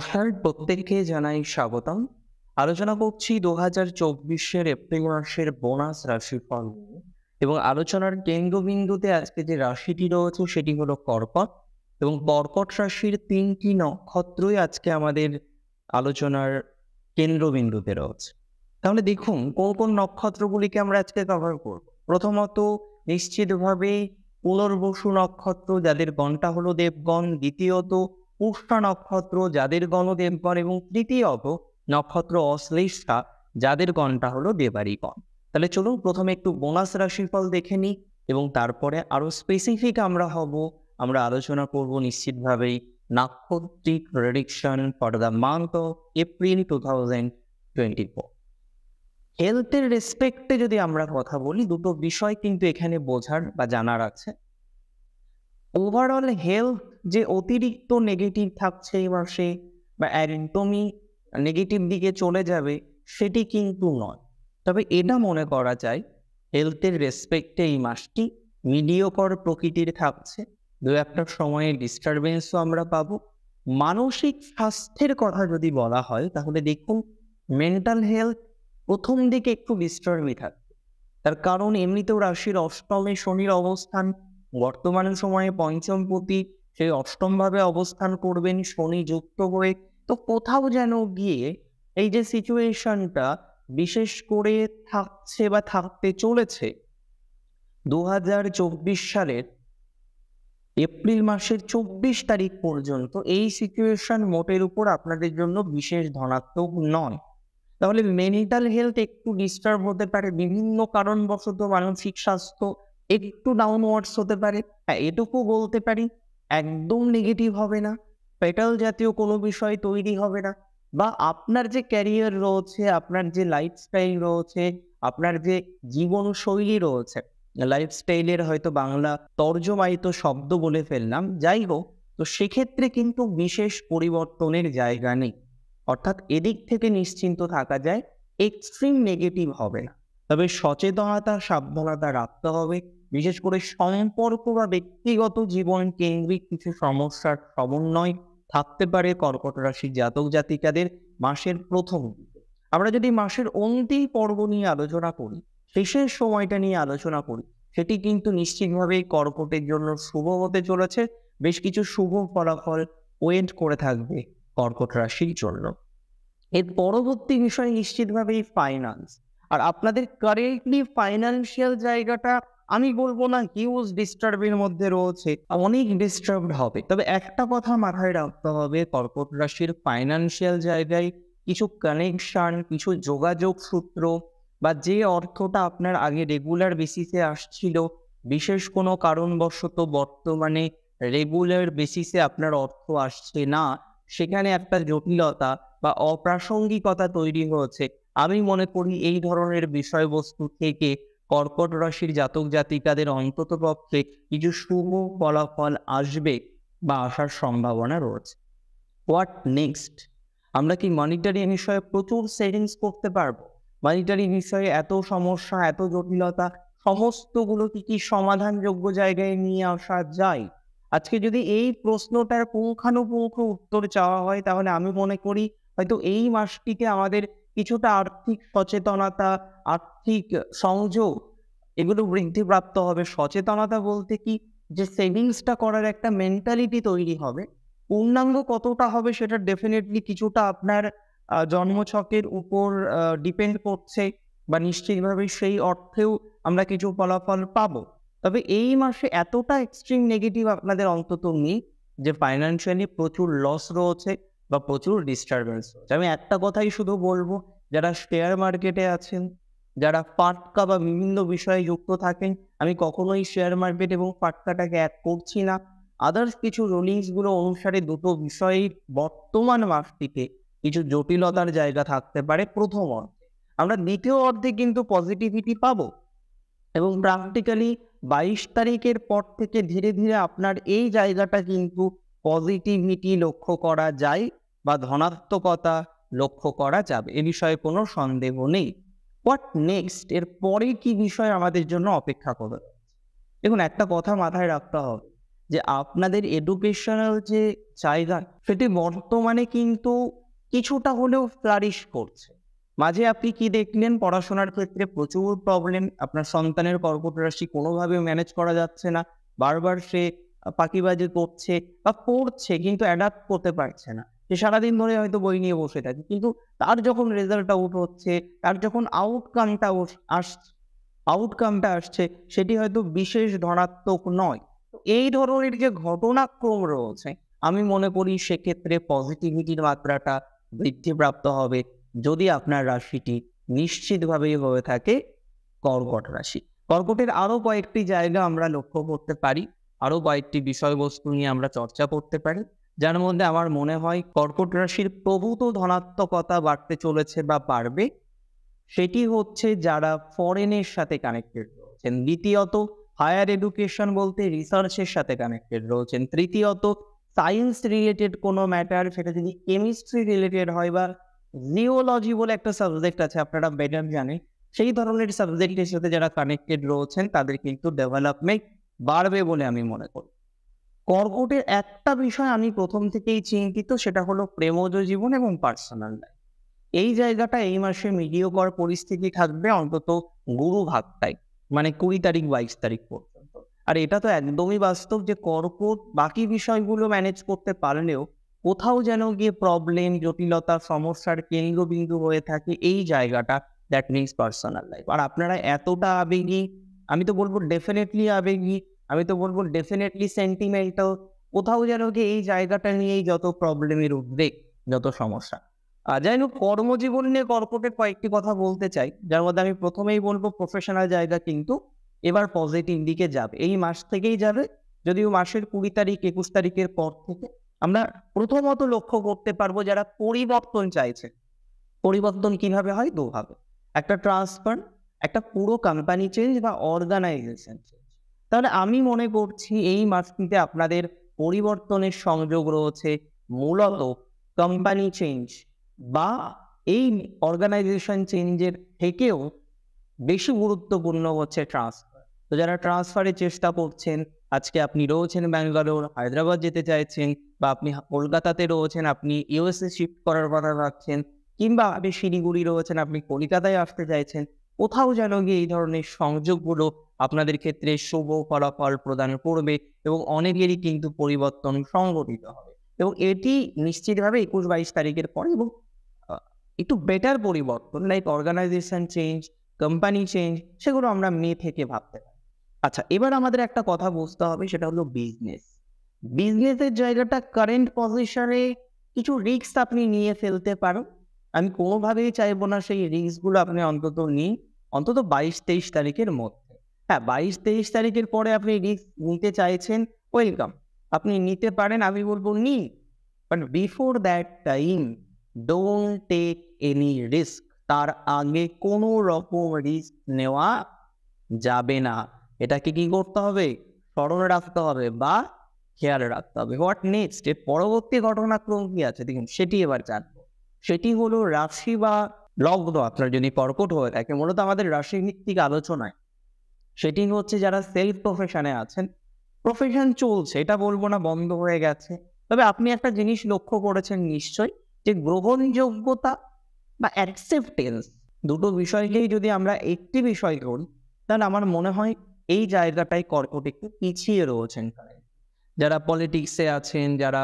নমস্কার, প্রত্যেককে জানাই স্বাগতম। আলোচনা করছি 2024-এর এপ্রিল মাসের বোনাস রাশিফল নিয়ে এবং আলোচনার কেন্দ্রবিন্দুতে আজকে যে রাশিটি রয়েছে সেটি হলো কর্কট এবং কর্কট রাশির 3টি নক্ষত্রই আজকে আমাদের আলোচনার কেন্দ্রবিন্দুতে রয়েছে। তাহলে দেখুন কোন কোন নক্ষত্রগুলিকে আমরা আজকে কভার করব। প্রথমত নিশ্চিতভাবে পুনর্বসু নক্ষত্র, যাদের গণটা হলো দেবগণ। দ্বিতীয়ত পুষ্যা নক্ষত্র, যাদের গণ দেবগণ। এবং তৃতীয়ত নক্ষত্র অশ্লেষা, যাদের গণটা হলো দেবারিগণ। তাহলে চলুন প্রথমে একটু বোনাস রাশিফল দেখে নিই এবং তারপরে আরো স্পেসিফিক আমরা আলোচনা করব নিশ্চিতভাবেই নাক্ষত্রিক prediction for the month of April 2024। হেলথের রেসপেক্টে যদি আমরা কথা বলি, দুটো বিষয় কিন্তু এখানে বোঝার বা জানার আছে। ওভারঅল হেলথ যে অতিরিক্ত নেগেটিভ থাকছে এই মাসে বা একদমই নেগেটিভ দিকে চলে যাবে সেটি কিন্তু নয়। তবে এটা মনে করা যায় হেলথের রেসপেক্টে এই মাসটি মিডিয়কর প্রকৃতির থাকছে। দু একটা সময়ে ডিস্টারবেন্সও আমরা পাবো। মানসিক স্বাস্থ্যের কথা যদি বলা হয় তাহলে দেখুন মেন্টাল হেলথ প্রথম দিকে একটু ডিস্টার্বই থাকবে। তার কারণ এমনিতেও রাশির অষ্টমে শনির অবস্থান, বর্তমান সময়ে পঞ্চমপতি সেই অষ্টম ভাবে অবস্থান করবেন শনি যুক্ত হয়ে। তো কোথাও যেন গিয়ে এই যে সিচুয়েশনটা বিশেষ করে থাকছে বা থাকতে চলেছে 2024 সালের এপ্রিল মাসের 24 তারিখ পর্যন্ত, এই সিচুয়েশন মোটের উপর আপনাদের জন্য বিশেষ ধনাত্মক নয়। তাহলে মেন্টাল হেলথ একটু ডিস্টার্ব হতে পারে, বিভিন্ন কারণবশত মানসিক স্বাস্থ্য একটু ডাউনওয়ার্ডস হতে পারে। হ্যাঁ, এটুকু বলতে পারি একদম নেগেটিভ হবে না, ফেটাল জাতীয় কোনো বিষয় তৈরি হবে না। বা আপনার যে ক্যারিয়ার রয়েছে, আপনার যে লাইফস্টাইল রয়েছে, আপনার যে জীবনশৈলী রয়েছে, লাইফস্টাইলের হয়তো বাংলা তর্জমায়িত শব্দ বলে ফেললাম, যাই হোক, তো সেক্ষেত্রে কিন্তু বিশেষ পরিবর্তনের জায়গা নেই। অর্থাৎ এদিক থেকে নিশ্চিন্ত থাকা যায়, এক্সট্রিম নেগেটিভ হবে না। তবে সচেতনতা সাবধানতা রাখতে হবে, বিশেষ করে সম্পর্ক বা ব্যক্তিগত জীবন কেন্দ্রিক কিছু সমস্যার সমন্বয় থাকতে পারে কর্কট রাশির জাতক জাতিকাদের মাসের প্রথম দিকে। আমরা যদি মাসের অন্তিম পর্ব নিয়ে আলোচনা করি, শেষের সময়টা নিয়ে আলোচনা করি, সেটি কিন্তু নিশ্চিতভাবেই কর্কটের জন্য শুভ হতে চলেছে। বেশ কিছু শুভ ফলাফল ওয়েট করে থাকবে কর্কট রাশির জন্য। এর পরবর্তী বিষয় নিশ্চিতভাবেই ফাইন্যান্স। আর আপনাদের কারেন্টলি ফাইন্যান্সিয়াল জায়গাটা আমি বলবো না হিউজ ডিস্টার্বের মধ্যে রয়েছে, অনেক ডিস্টার্বড হবে। তবে একটা কথা মাথায় রাখতে হবে, কর্কট রাশির ফাইন্যান্সিয়াল জায়গায় কিছু কানেকশন, কিছু যোগাযোগ সূত্র বা যে অর্থটা আপনার আগে রেগুলার বেসিসে আসছিল, বিশেষ কোনো কারণবশত বর্তমানে রেগুলার বেসিসে আপনার অর্থ আসছে না, সেখানে একটা জটিলতা বা অপ্রাসঙ্গিকতা তৈরি হয়েছে। আমি মনে করি এই ধরনের বিষয়বস্তু থেকে কর্কট রাশির জাতক জাতিকাদের অন্ততপক্ষে কিছু শুভ ফলাফল আসবে বা আসার সম্ভাবনা রয়েছে। What next? আমরা কি মনিটারি বিষয়ে প্রচুর সেভিংস করতে পারবো? মনিটারি বিষয়ে এত সমস্যা, এত জটিলতা, সমস্তগুলো কি সমাধানযোগ্য জায়গায় নিয়ে আসা যায়? আজকে যদি এই প্রশ্নটার পুঙ্খানুপুঙ্খ উত্তর চাওয়া হয় তাহলে আমি মনে করি হয়তো এই মাসটিকে আমাদের কিছুটা আর্থিক সচেতনতা, আর্থিক সংযোগ এগুলো বৃদ্ধিপ্রাপ্ত হবে। সচেতনতা বলতে কি, যে সেভিংসটা করার একটা মেন্টালিটি তৈরি হবে। পূর্ণাঙ্গ কতটা হবে সেটা ডেফিনেটলি কিছুটা আপনার জন্মছকের উপর ডিপেন্ড করছে বা নিশ্চিতভাবে সেই অর্থেও আমরা কিছু ফলাফল পাবো। তবে এই মাসে এতটা এক্সট্রিম নেগেটিভ আপনাদের অন্তত নেই যে ফাইন্যান্সিয়ালি প্রচুর লস রয়েছে বা প্রচুর ডিস্টারবেন্স রয়েছে। আমি একটা কথাই শুধু বলবো, যারা শেয়ার মার্কেটে আছেন, যারা ফাটকা বা বিভিন্ন বিষয়ে যুক্ত থাকেন, আমি কখনোই শেয়ার মার্কেট এবং ফাটকাটাকে এক করছি না। আদার্স কিছু রুলিংসগুলো অনুসারে দুটো বিষয়েই বর্তমান মাসটিতে কিছু জটিলতার জায়গা থাকতে পারে প্রথম অর্ধে। আমরা দ্বিতীয় অর্ধে কিন্তু পজিটিভিটি পাবো এবং প্র্যাকটিক্যালি 22 তারিখের পর থেকে ধীরে ধীরে আপনার এই জায়গাটা কিন্তু পজিটিভিটি লক্ষ্য করা যায় বা ধনাত্মকতা লক্ষ্য করা যাবে, এ বিষয়ে কোনো সন্দেহ নেই। What next? এর পরে কি বিষয় আমাদের জন্য অপেক্ষা করবে? দেখুন, একটা কথা মাথায় রাখতে হবে, যে আপনাদের এডুকেশনাল যে জায়গা সেটি বর্তমানে কিন্তু কিছুটা হলেও ফ্লারিশ করছে। মাঝে আপনি কি দেখলেন? পড়াশোনার ক্ষেত্রে প্রচুর প্রবলেম, আপনার সন্তানের কর্কট রাশি কোনোভাবে ম্যানেজ করা যাচ্ছে না, বারবার সে ফাঁকিবাজি করছে বা পড়ছে কিন্তু অ্যাডাপ্ট করতে পারছে না। সে সারাদিন ধরে হয়তো বই নিয়ে বসে থাকে, কিন্তু তার যখন রেজাল্ট আউট হচ্ছে, তার যখন আউটকামটা আসছে সেটি হয়তো বিশেষ ধনাত্মক নয়। তো এই ধরনের যে ঘটনাক্রম রয়েছে, আমি মনে করি সেক্ষেত্রে পজিটিভিটির মাত্রাটা বৃদ্ধিপ্রাপ্ত হবে যদি আপনার রাশিটি নিশ্চিতভাবেই হয়ে থাকে কর্কট রাশি। কর্কটের আরো কয়েকটি জায়গা আমরা লক্ষ্য করতে পারি, আরো কয়েকটি বিষয়বস্তু নিয়ে আমরা চর্চা করতে পারি, যার মধ্যে আমার মনে হয় কর্কট রাশির প্রভূত ধনাত্মকতা বাড়তে চলেছে বা বাড়বে। সেটি হচ্ছে যারা ফরেনের সাথে কানেক্টেড রয়েছেন, দ্বিতীয়ত হায়ার এডুকেশন বলতে রিসার্চের সাথে কানেক্টেড রয়েছেন, তৃতীয়ত সায়েন্স রিলেটেড কোনো ম্যাটার, সেটা যদি কেমিস্ট্রি রিলেটেড হয় বা জিওলজি বলে একটা সাবজেক্ট আছে আপনারা বেটার জানেন, সেই ধরনের সাবজেক্টের সাথে যারা কানেক্টেড রয়েছেন তাদের কিন্তু ডেভেলপমেন্ট বাড়বে বলে আমি মনে করি। কর্কটের একটা বিষয় আমি প্রথম থেকেই চিন্তিত, সেটা হলো প্রেমজ জীবন এবং পার্সোনাল লাইফ। এই জায়গাটা এই মাসে মিডিওকর পরিস্থিতি থাকবে অন্তত গুরু ভাগটাই, মানে 20 তারিখ 22 তারিখ পর্যন্ত। আর এটা তো একদমই বাস্তব যে কর্কট বাকি বিষয়গুলো ম্যানেজ করতে পারলেও কোথাও যেন গিয়ে প্রবলেম, জটিলতা, সমস্যার কেন্দ্রবিন্দু হয়ে থাকে এই জায়গাটা, দ্যাট মিনস পার্সোনাল লাইফ। আর আপনারা এতটা আবেগী, আমি তো বলবো ডেফিনেটলি আবেগী, আমি তো বলবো ডেফিনেটলি সেন্টিমেন্টাল, কোথাও যেন গিয়ে এই জায়গাটা নিয়েই যত প্রবলেমের উদ্বেগ, যত সমস্যা। যাই হোক, কর্মজীবন নিয়ে কর্কটের কয়েকটি কথা বলতে চাই, যার মধ্যে আমি প্রথমেই বলবো প্রফেশনাল জায়গা কিন্তু এবার পজিটিভ দিকে যাবে, এই মাস থেকেই যাবে। যদিও মাসের 20 তারিখ 21 তারিখের পর থেকে আমরা প্রথমত লক্ষ্য করতে পারবো যারা পরিবর্তন চাইছে। পরিবর্তন কিভাবে হয়? দুভাবে, একটা ট্রান্সফার, একটা পুরো কোম্পানি চেঞ্জ বা অর্গানাইজেশন চেঞ্জ। তাহলে আমি মনে করছি এই মাসটিতে আপনাদের পরিবর্তনের সংযোগ রয়েছে, মূলত কোম্পানি চেঞ্জ বা এই অর্গানাইজেশন চেঞ্জের থেকেও বেশি গুরুত্বপূর্ণ হচ্ছে ট্রান্সফার। তো যারা ট্রান্সফারের চেষ্টা করছেন, আজকে আপনি রয়েছেন ব্যাঙ্গালোর, হায়দ্রাবাদ যেতে চাইছেন, বা আপনি কলকাতাতে রয়েছেন, আপনি ইউএসএ শিফট করার কথা ভাবছেন, কিংবা আপনি শিলিগুড়ি রয়েছেন, আপনি কলকাতায় আসতে চাইছেন, কোথাও যেন গিয়ে এই ধরনের সংযোগগুলো আপনাদের ক্ষেত্রে শুভ ফলাফল প্রদান করবে এবং অনেকেরই কিন্তু পরিবর্তন সংঘটিত হবে। এবং এটি নিশ্চিতভাবে 21-22 তারিখের পরে এবং একটু বেটার পরিবর্তন, like organisation change, company change, সেগুলো আমরা মে থেকে ভাবতে পারি। আচ্ছা, এবার আমাদের একটা কথা বুঝতে হবে, সেটা হলো বিজনেস। বিজনেসের জায়গাটা কারেন্ট পজিশনে কিছু রিস্ক আপনি নিয়ে ফেলতে পারেন। আমি কোনোভাবেই চাইবো না সেই রিস্কগুলো আপনি অন্তত নিন, অন্তত 22-23 তারিখের মধ্যে। হ্যাঁ, 22-23 তারিখের পরে আপনি রিস্ক নিতে চাইছেন, ওয়েলকাম, আপনি নিতে পারেন, আমি বলবো নিন। But before that time don't take any risk. তার আগে কোনো রকম রিস্ক নেওয়া যাবে না। এটাকে কি করতে হবে? স্মরণে রাখতে হবে বা খেয়াল রাখতে হবে। What next? এর পরবর্তী ঘটনাক্রম কি আছে দেখুন, সেটি এবার জানবো। সেটি হলো রাশি বা লগ্ন আপনার যদি কর্কট হয়ে থাকে, মূলত আমাদের রাশি ভিত্তিক আলোচনায় সেটি হচ্ছে যারা সেলফ প্রফেশনে আছেন, প্রফেশন চলছে, এটা বলবো না বন্ধ হয়ে গেছে, তবে আপনি একটা জিনিস লক্ষ্য করেছেন নিশ্চয়ই, যে গ্রহণযোগ্যতা বা অ্যাকসেপ্টেন্স, দুটো বিষয়কেই যদি আমরা একটি বিষয় করি, তাহলে আমার মনে হয় এই জায়গাটায় কর্কট একটু পিছিয়ে রয়েছেন। যারা পলিটিক্সে আছেন, যারা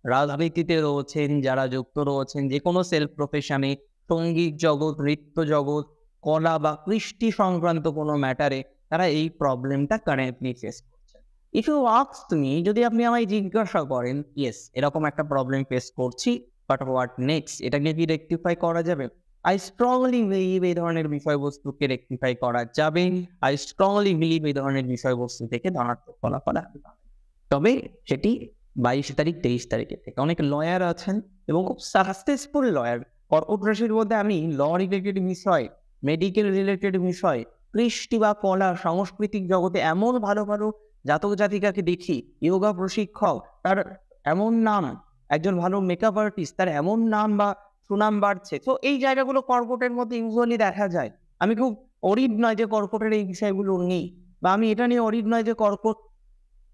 রাজনীতিতে রয়েছেন, যারা যুক্ত রয়েছেন যে কোনো সেলফ প্রফেশনে, সঙ্গীত জগৎ, নৃত্য জগৎ, কলা বা কৃষ্টি সংক্রান্ত কোনো ম্যাটারে, তারা এই প্রবলেমটা কারেন্টলি ফেস করছেন। ইফ ইউ আস্ক মি, যদি আপনি আমায় জিজ্ঞাসা করেন, ইয়েস এরকম একটা প্রবলেম ফেস করছি, বাট হোয়াট নেক্সট? এটাকে কি রেকটিফাই করা যাবে? আই স্ট্রংলি বিলিভ এই ধরনের বিষয়বস্তুকে রেকটিফাই করা যাবে। আই স্ট্রংলি বিলিভ এই ধরনের বিষয়বস্তু থেকে ধনাত্মক ফলাফল আসবে। তবে সেটি 22 তারিখ 23 তারিখের থেকে। অনেক লয়ার আছেন এবং খুব সাকসেসফুল লয়ার কর্কট রাশির মধ্যে। আমি ল রিলেটেড বিষয়, মেডিকেল রিলেটেড বিষয়, কৃষ্টি বা কলা, সাংস্কৃতিক জগতে এমন ভালো ভালো জাতক জাতিকাকে দেখি, যোগা প্রশিক্ষক তার এমন নাম, একজন ভালো মেকআপ আর্টিস্ট তার এমন নাম বা সুনাম বাড়ছে। তো এই জায়গাগুলো কর্কটের মধ্যে ইউজুয়ালি দেখা যায়। আমি খুব অরিড নয় যে কর্কটের এই বিষয়গুলো নেই, বা আমি এটা নিয়ে অরিড নয় যে কর্কট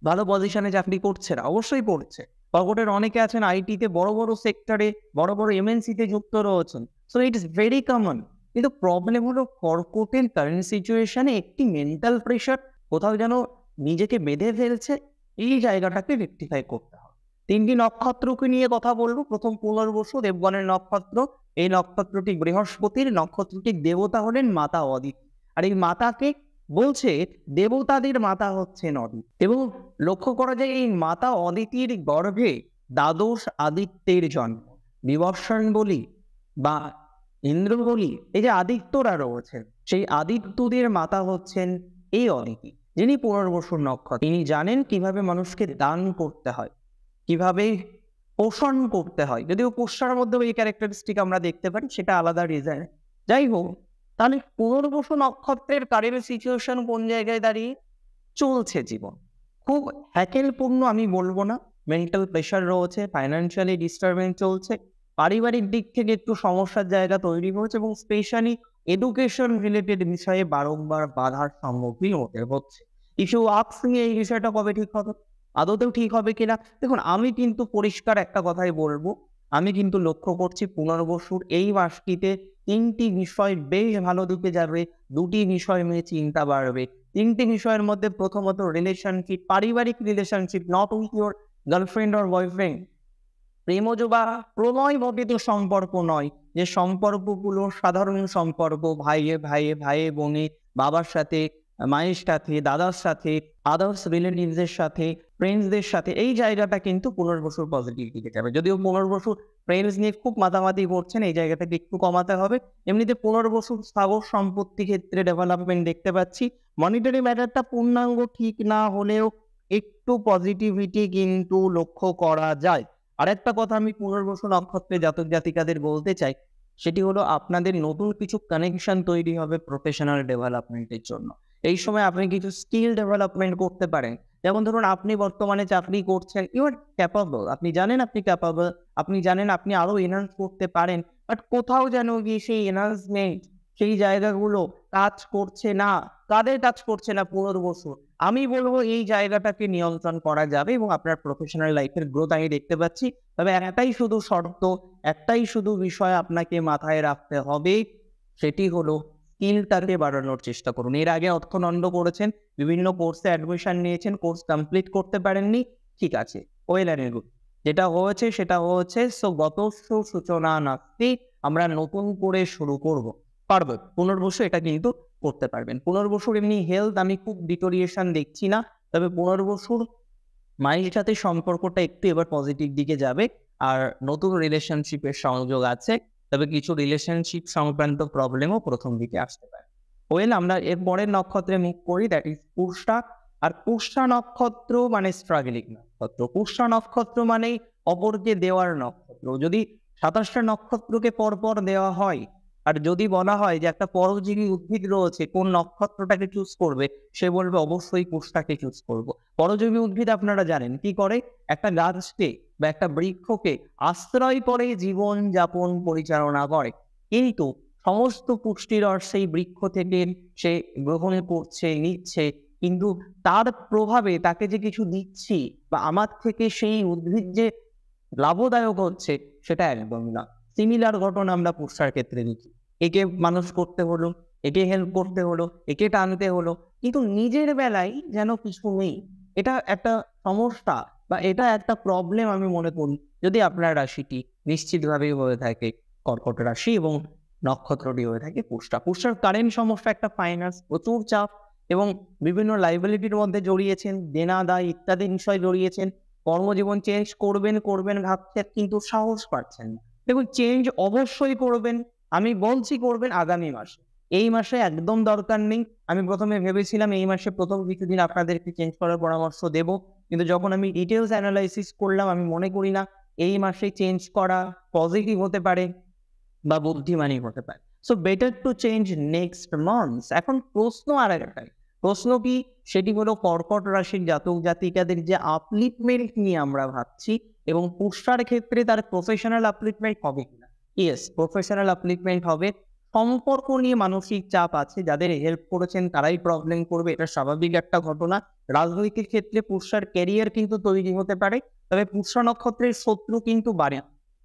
ভালো পজিশনে চাকরি করছে না, অবশ্যই করছে। কর্কটের অনেকে আছেন আইটিতে বড় বড় সেক্টরে, বড় বড় এমএনসিতে যুক্ত রয়েছেন। So it is very common. কিন্তু প্রবলেম হলো কর্কটের কারেন্ট সিচুয়েশনে একটি মেন্টাল প্রেশার কোথাও যেন নিজেকে বেঁধে ফেলছে, এই জায়গাটাকে রেকটিফাই করতে হবে। 3টি নক্ষত্রকে নিয়ে কথা বলবো। প্রথম পুনর্বসু, দেবগণের নক্ষত্র। এই নক্ষত্রটি বৃহস্পতির, নক্ষত্রটির দেবতা হলেন মাতা অদিতি। আর এই মাতাকে বলছে দেবতাদের মাতা হচ্ছেন অদিতি। এবং লক্ষ্য করা যায় এই মাতা অদিতির গর্ভে দ্বাদশ আদিত্যের জন্ম। বিবর্ষণ বলি বা ইন্দ্র বলি, এই যে আদিত্যরা রয়েছেন, সেই আদিত্যদের মাতা হচ্ছেন এই অদিতি, যিনি পুনর্বসুর নক্ষত্র। তিনি জানেন কিভাবে মানুষকে দান করতে হয়, কিভাবে পোষণ করতে হয়। যদিও পোষার মধ্যেও এই ক্যারেক্টারিস্টিক আমরা দেখতে পারি, সেটা আলাদা রিজন। যাই হোক, তাহলে পুনর্বসু নক্ষত্রের কারেন্ট সিচুয়েশন কোন জায়গায় দাঁড়িয়ে চলছে জীবন খুব হ্যাকেলপূর্ণ আমি বলবো না, মেন্টাল প্রেশার রয়েছে, ফাইন্যান্সিয়ালি ডিস্টারবেন্স চলছে, পারিবারিক দিক থেকে একটু সমস্যার জায়গা তৈরি হয়েছে এবং স্পেশালি এডুকেশন রিলেটেড বিষয়ে বারংবার বাধার সম্মুখীন হতে হচ্ছে। ইস্যু আক্স নিয়ে এই বিষয়টা কবে ঠিক হবে, আদতেও ঠিক হবে কিনা? দেখুন, আমি কিন্তু পরিষ্কার একটা কথাই বলবো, আমি কিন্তু লক্ষ্য করছি পুনর্বসুর এই মাসটিতে 3টি বিষয় বেশ ভালো দিকে যাবে, 2টি বিষয় নিয়ে চিন্তা বাড়বে। 3টি বিষয়ের মধ্যে প্রথমত রিলেশনশিপ, পারিবারিক relationship, not with your girlfriend or boyfriend. প্রেমজ বা প্রণয় ঘটিত সম্পর্ক নয়, যে সম্পর্কগুলো সাধারণ সম্পর্ক, ভাইয়ে ভাইয়ে, ভাইয়ে বোনে, বাবার সাথে, মায়ের সাথে, দাদার সাথে, আদার্স রিলেটিভসদের সাথে, ফ্রেন্ডসদের সাথে, এই জায়গাটা কিন্তু পুনর্বসুর পজিটিভ দিকে যাবে। যদিও পুনর্বসুর ফ্রেন্ডস নিয়ে খুব মাতামাতি করছেন, এই জায়গাটাকে একটু কমাতে হবে। এমনিতে পুনর্বসুর স্থাবর সম্পত্তি ক্ষেত্রে ডেভেলপমেন্ট দেখতে পাচ্ছি। মনিটারি ম্যাটারটা পূর্ণাঙ্গ ঠিক না হলেও একটু পজিটিভিটি কিন্তু লক্ষ্য করা যায়। আরেকটা কথা আমি পুনর্বসু নক্ষত্রে জাতক জাতিকাদের বলতে চাই, সেটি হলো আপনাদের নতুন কিছু কানেকশন তৈরি হবে প্রফেশনাল ডেভেলপমেন্টের জন্য। এই সময় আপনি কিছু স্কিল ডেভেলপমেন্ট করতে পারেন। যেমন ধরুন, আপনি বর্তমানে চাকরি করছেন, ইউ আর ক্যাপাবল, আপনি জানেন আপনি ক্যাপাবল, আপনি জানেন আপনি আরো এনহান্স করতে পারেন, বাট কোথাও যেন গিয়ে সেই এনহান্সমেন্ট, সেই জায়গাগুলো কাজ করছে না। কাদের কাজ করছে না? পুনর্বসু। আমি বলবো এই জায়গাটাকে নিয়ন্ত্রণ করা যাবে এবং আপনার প্রফেশনাল লাইফের গ্রোথ আমি দেখতে পাচ্ছি। তবে একটাই শুধু শর্ত, একটাই শুধু বিষয় আপনাকে মাথায় রাখতে হবে, সেটি হলো স্কিলটাকে বাড়ানোর চেষ্টা করুন। এর আগে অর্থদণ্ড করেছেন, বিভিন্ন কোর্সে অ্যাডমিশন নিয়েছেন, কোর্স কমপ্লিট করতে পারেননি, ঠিক আছে, ওয়েল অ্যান্ড গুড। যেটা হয়েছে সেটা হয়েছে। সো গতস্য সূচনা নাস্তি, আমরা নতুন করে শুরু করব। পারবেন পুনর্বসু, এটা কিন্তু করতে পারবেন। পুনর্বসুর এমনি হেলথ আমি খুব ডিটোরিয়েশন দেখছি না, তবে পুনর্বসুর মায়ের সাথে সম্পর্কটা একটু এবার পজিটিভ দিকে যাবে। আর নতুন রিলেশনশিপের সংযোগ আছে, তবে কিছু রিলেশনশিপ সংক্রান্ত প্রবলেমও প্রথম দিকে আসতে পারে। ওয়েল, আমরা এর পরের নক্ষত্রে মুভ করি, দ্যাট ইজ পুষ্যা। আর পুষ্যা নক্ষত্র মানে স্ট্রাগলিং নক্ষত্র। পুষ্যা নক্ষত্র মানে অপরকে দেওয়ার নক্ষত্র। যদি 27টা নক্ষত্রকে পরপর দেওয়া হয়, আর যদি বলা হয় যে একটা পরজীবী উদ্ভিদ রয়েছে, কোন নক্ষত্রটাকে চুজ করবে, সে বলবে অবশ্যই পুষ্যাকে চুজ করব। পরজীবী উদ্ভিদ আপনারা জানেন কি করে? একটা গাছকে বা একটা বৃক্ষকে আশ্রয় করে জীবন যাপন পরিচালনা করে, কিন্তু সমস্ত পুষ্টির রস সেই বৃক্ষ থেকে সে গ্রহণ করছে, নিচ্ছে, কিন্তু তার প্রভাবে তাকে যে কিছু দিচ্ছি বা আমার থেকে সেই উদ্ভিদ যে লাভদায়ক হচ্ছে, সেটা একদমই না। সিমিলার ঘটনা আমরা পুষ্যার ক্ষেত্রে দেখি। একে মানুষ করতে হলো, একে হেল্প করতে হলো, একে টানতে হলো, কিন্তু নিজের বেলায় যেন কিছু নেই। এটা একটা সমস্যা বা এটা একটা প্রবলেম আমি মনে করি, যদি আপনার রাশিটি নিশ্চিতভাবেই হয়ে থাকে কর্কট রাশি এবং নক্ষত্রটি হয়ে থাকে পুষ্যা। পুষ্যার কারেন্ট সমস্যা একটা ফাইন্যান্স, প্রচুর চাপ এবং বিভিন্ন লাইবিলিটির মধ্যে জড়িয়েছেন, দেনা দায় ইত্যাদি বিষয় জড়িয়েছেন। কর্মজীবন চেঞ্জ করবেন করবেন ভাবছেন, কিন্তু সাহস পাচ্ছেন না। দেখুন, চেঞ্জ অবশ্যই করবেন, আমি বলছি করবেন আগামী মাসে। এই মাসে একদম দরকার নেই। আমি প্রথমে ভেবেছিলাম এই মাসে প্রথম কিছুদিন আপনাদেরকে চেঞ্জ করার পরামর্শ দেব, কিন্তু যখন আমি ডিটেলস অ্যানালাইসিস করলাম, আমি মনে করি না এই মাসে চেঞ্জ করা পজিটিভ হতে পারে বা বুদ্ধিমানী হতে পারে। So better to change next month. এখন প্রশ্ন আর একটাই, প্রশ্ন কি? সেটি হলো কর্কট রাশির জাতক জাতিকাদের যে আপলিফমেন্ট নিয়ে আমরা ভাবছি, এবং পুষ্যার ক্ষেত্রে তার প্রফেশনাল আপলিফমেন্ট হবে কিনা। ইয়েস, প্রফেশনাল আপলিফমেন্ট হবে, সম্পর্ক নিয়ে মানসিক চাপ আছে, যাদের হেল্প করেছেন তারাই প্রবলেম করবে, এটা স্বাভাবিক একটা ঘটনা। রাজনৈতিক ক্ষেত্রে পুষ্যার ক্যারিয়ার কিন্তু তৈরি হতে পারে, তবে পুষ্য নক্ষত্রের শত্রু কিন্তু বাড়ে,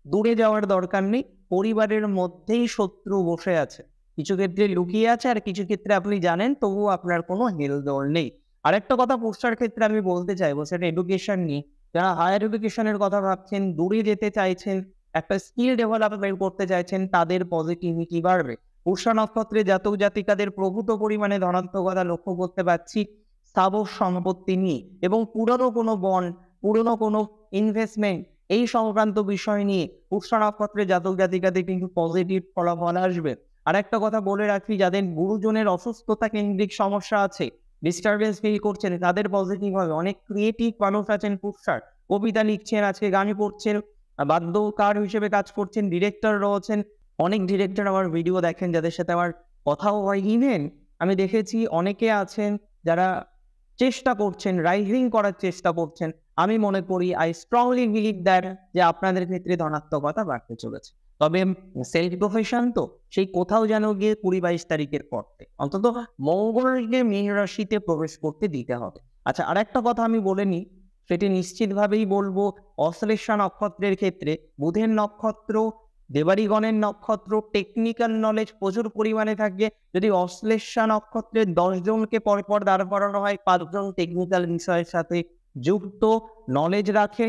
দূরে যাওয়ার দরকার নেই, পরিবারের মধ্যেই শত্রু বসে আছে, কিছু ক্ষেত্রে লুকিয়ে আছে, আর কিছু ক্ষেত্রে আপনি জানেন তবুও আপনার কোনো হেলদোল নেই। আরেকটা কথা পুষ্যার ক্ষেত্রে আমি বলতে চাইবো, সেটা এডুকেশন নিয়ে। যারা হায়ার এডুকেশনের কথা ভাবছেন, দূরে যেতে চাইছেন, একটা স্কিল ডেভেলপমেন্ট করতে চাইছেন, তাদের পজিটিভিটি বাড়বে। পুষ্য নক্ষত্রে জাতক জাতিকাদের প্রভূত পরিমাণে ধনাত্মকতা লক্ষ্য করতে পারছি স্থাবর সম্পত্তি নিয়ে, এবং পুরনো কোনো বন্ড, পুরনো কোনো ইনভেস্টমেন্ট, এই সংক্রান্ত বিষয় নিয়ে পুষ্য নক্ষত্রে জাতক জাতিকাদের কিন্তু পজিটিভ ফলাফল আসবে। আর একটা কথা বলে রাখি, যাদের গুরুজনের অসুস্থতা কেন্দ্রিক সমস্যা আছে, ডিস্টারবেন্স ফিল করছেন, তাদের পজিটিভ হবে। অনেক ক্রিয়েটিভ মানুষ আছেন পুষ্যার, কবিতা লিখছেন, আজকে গান করছেন, বাদ্যকার হিসেবে কাজ করছেন, ডিরেক্টর রয়েছেন, অনেক ডিরেক্টর আমার ভিডিও দেখেন, যাদের সাথে আমার কথাও হয়। ইভেন আমি দেখেছি অনেকে আছেন যারা চেষ্টা করছেন, রাইজিং করার চেষ্টা করছেন। আমি মনে করি, আই স্ট্রংলি বিলিভ দ্যাট, যে আপনাদের ক্ষেত্রে ধনাত্মকতা বাড়তে চলেছে। তবে সেলফ প্রফেশন তো সেই কোথাও যেন গিয়ে 20-22 তারিখের পর থেকে অন্তত মঙ্গলকে মীন রাশিতে প্রবেশ করতে দিতে হবে। আচ্ছা, আরেকটা কথা আমি বলে নিই, সেটি নিশ্চিতভাবেই বলবো, অশ্লেষা নক্ষত্রের ক্ষেত্রে বুধের নক্ষত্র, দেবারিগণের নক্ষত্র, টেকনিক্যাল নলেজ প্রচুর পরিমাণে থাকবে। যদি অশ্লেষা নক্ষত্রের 10 জনকে পরপর দাঁড় করানো হয়, 5 জন টেকনিক্যাল বিষয়ের সাথে যুক্ত, নলেজ রাখে,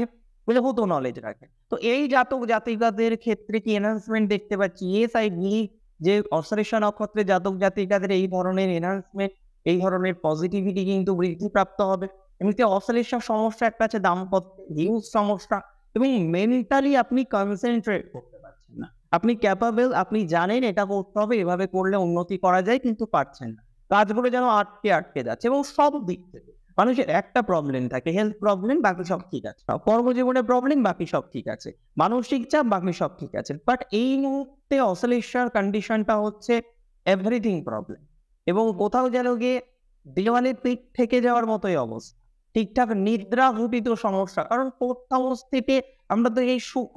প্রভূত নলেজ রাখে, তো এই জাতক জাতিকাদের ক্ষেত্রে কি এনহান্সমেন্ট দেখতে পাচ্ছি? ইয়েস, আই বিলিভ যে অশ্লেষা নক্ষত্রের জাতক জাতিকাদের এই ধরনের এনহান্সমেন্ট, এই ধরনের পজিটিভিটি কিন্তু বৃদ্ধিপ্রাপ্ত হবে। এমনিতে অশ্লেষা সমস্যা একটা আছে দাম্পত্য, হিউজ সমস্যা, এবং মেন্টালি আপনি কনসেন্ট্রেট করতে পারছেন না, আপনি ক্যাপাবল, আপনি জানেন এটা করতে হবে, এভাবে করলে উন্নতি করা যায়, কিন্তু পারছেন না, কাজগুলো যেন আটকে আটকে যাচ্ছে। এবং সব দিক থেকে মানুষের একটা প্রবলেম থাকে, হেলথ প্রবলেম, বাকি সব ঠিক আছে, কর্মজীবনের প্রবলেম, বাকি সব ঠিক আছে, মানসিক চাপ, বাকি সব ঠিক আছে। বাট এই মুহূর্তে অশ্লেষার কন্ডিশনটা হচ্ছে এভরিথিং প্রবলেম, এবং কোথাও যেন গিয়ে দেওয়ালে পিঠ থেকে যাওয়ার মতোই অবস্থা, ঠিকঠাক নিদ্রা ঘটিত সমস্যা। কারণ 4th হাউস থেকে আমরা তো এই সুখ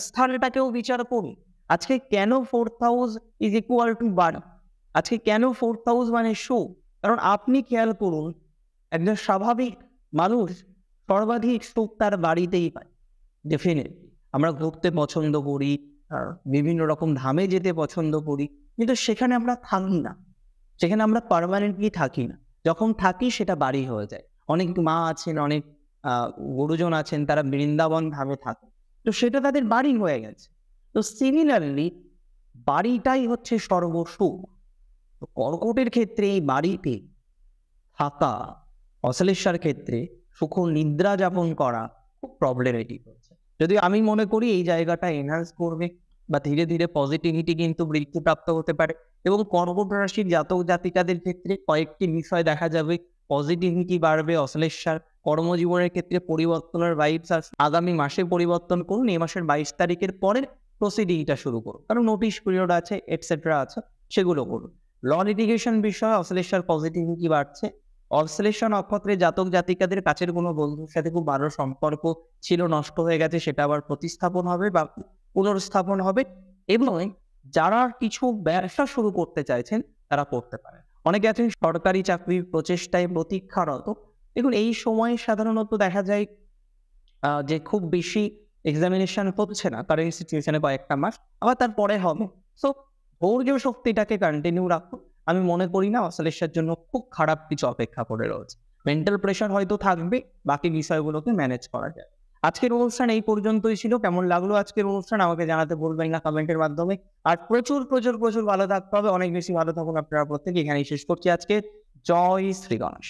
স্থানটাকেও বিচার করি। আজকে কেন 4th house is equal to burn, আজকে কেন 4th হাউস মানে সুখ? কারণ আপনি খেয়াল করুন, একজন স্বাভাবিক মানুষ সর্বাধিক সুখ তার বাড়িতেই পায়। ডেফিনেটলি আমরা ঘুরতে পছন্দ করি, বিভিন্ন রকম ধামে যেতে পছন্দ করি, কিন্তু সেখানে আমরা থাকি না, সেখানে আমরা পার্মানেন্টলি থাকি না। যখন থাকি সেটা বাড়ি হয়ে যায়। অনেক মা আছেন, অনেক গুরুজন আছেন, তারা বৃন্দাবন ধামে থাকে, তো সেটা তাদের বাড়ি হয়ে গেছে। তো সিমিলারলি বাড়িটাই হচ্ছে সর্বসুখ। তো কর্কটের ক্ষেত্রে এই বাড়িতে থাকা, অশ্লেষার ক্ষেত্রে সুখ নিদ্রা যাপন করা খুব প্রবলেমেটিক হচ্ছে। যদি আমি মনে করি এই জায়গাটা এনহান্স করবে, বা ধীরে ধীরে পজিটিভিটি কিন্তু বৃদ্ধিপ্রাপ্ত হতে পারে। এবং কর্কট রাশির জাতক জাতিকাদের ক্ষেত্রে কয়েকটি বিষয় দেখা যাবে, পজিটিভিটি বাড়বে, অশ্লেষার কর্মজীবনের ক্ষেত্রে পরিবর্তনের ভাইবস আসবে। আগামী মাসে পরিবর্তন করুন, এই মাসের 22 তারিখের পরে প্রসিডিংটা শুরু করুন, কারণ নোটিশ পিরিয়ড আছে, এটসেট্রা আছে, সেগুলো করুন। ল লিটিগেশন বিষয়ে অশ্লেষার পজিটিভিটি বাড়ছে। অশ্লেষা নক্ষত্রে জাতক জাতিকাদের কাছের কোনো বন্ধুর সাথে খুব ভালো সম্পর্ক ছিল, নষ্ট হয়ে গেছে, সেটা আবার প্রতিস্থাপন হবে বা পুনর্স্থাপন হবে। এবং যারা কিছু ব্যবসা শুরু করতে চাইছেন তারা করতে পারেন। অনেকে আছেন সরকারি চাকরির প্রচেষ্টায় প্রতীক্ষারত। দেখুন, এই সময়ে সাধারণত দেখা যায় যে খুব বেশি এক্সামিনেশন হচ্ছে না কারেন্ট সিচুয়েশনে, কয়েকটা মাস, আবার তারপরে হবে। সো ধৈর্য শক্তিটাকে কন্টিনিউ রাখুন। আমি মনে করি না অশ্লেষার জন্য খুব খারাপ কিছু অপেক্ষা করে রয়েছে। মেন্টাল প্রেশার হয়তো থাকবে, বাকি বিষয়গুলোকে ম্যানেজ করা যায়। আজকের অনুষ্ঠান এই পর্যন্তই ছিল। কেমন লাগলো আজকের অনুষ্ঠান আমাকে জানাতে ভুলবেন না কমেন্টের মাধ্যমে। আর প্রচুর প্রচুর প্রচুর ভালো থাকতে হবে, অনেক বেশি ভালো থাকুন আপনারা প্রত্যেকে। এখানেই শেষ করছি আজকে। জয় শ্রী গণেশ।